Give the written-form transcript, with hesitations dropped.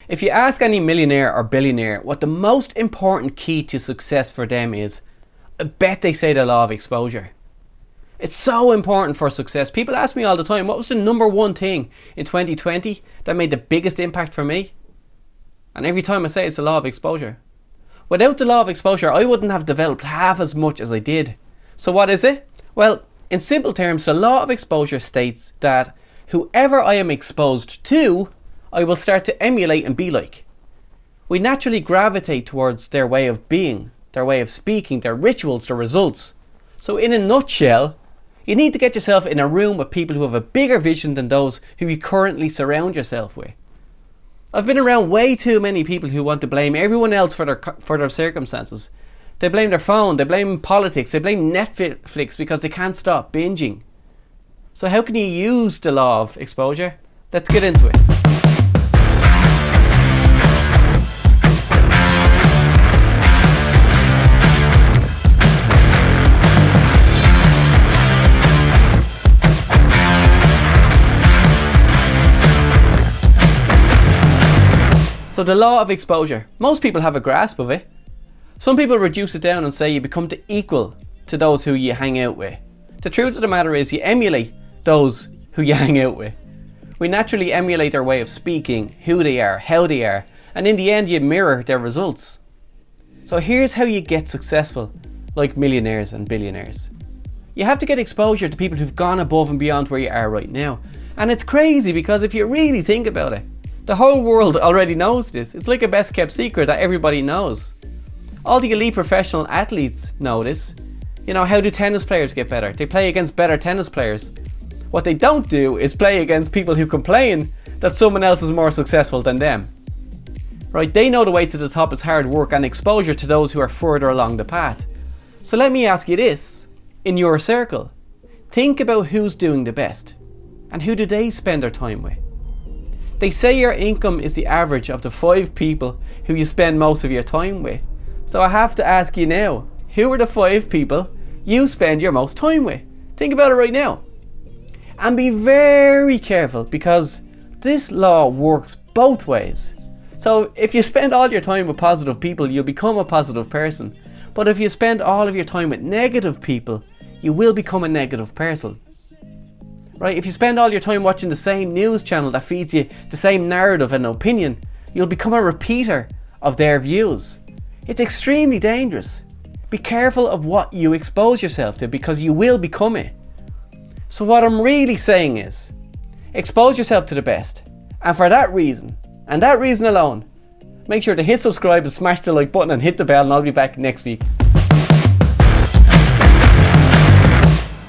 If you ask any millionaire or billionaire what the most important key to success for them is, I bet they say the law of exposure. It's so important for success. People ask me all the time, what was the number one thing in 2020 that made the biggest impact for me? And every time I say it's the law of exposure. Without the law of exposure, I wouldn't have developed half as much as I did. So what is it? Well, in simple terms, the law of exposure states that whoever I am exposed to, I will start to emulate and be like. We naturally gravitate towards their way of being, their way of speaking, their rituals, their results. So in a nutshell, you need to get yourself in a room with people who have a bigger vision than those who you currently surround yourself with. I've been around way too many people who want to blame everyone else for their circumstances. They blame their phone, they blame politics, they blame Netflix because they can't stop binging. So how can you use the law of exposure? Let's get into it. So the law of exposure. Most people have a grasp of it. Some people reduce it down and say you become the equal to those who you hang out with. The truth of the matter is you emulate those who you hang out with. We naturally emulate their way of speaking, who they are, how they are, and in the end you mirror their results. So here's how you get successful like millionaires and billionaires. You have to get exposure to people who've gone above and beyond where you are right now. And it's crazy because if you really think about it, the whole world already knows this. It's like a best kept secret that everybody knows. All the elite professional athletes know this. You know, how do tennis players get better? They play against better tennis players. What they don't do is play against people who complain that someone else is more successful than them. Right? They know the way to the top is hard work and exposure to those who are further along the path. So let me ask you this. In your circle, think about who's doing the best and who do they spend their time with. They say your income is the average of the 5 people who you spend most of your time with. So I have to ask you now, who are the 5 people you spend your most time with? Think about it right now. And be very careful because this law works both ways. So if you spend all your time with positive people, you'll become a positive person. But if you spend all of your time with negative people, you will become a negative person. Right? If you spend all your time watching the same news channel that feeds you the same narrative and opinion, you'll become a repeater of their views. It's extremely dangerous. Be careful of what you expose yourself to because you will become it. So what I'm really saying is, expose yourself to the best. And for that reason, and that reason alone, make sure to hit subscribe and smash the like button and hit the bell, and I'll be back next week.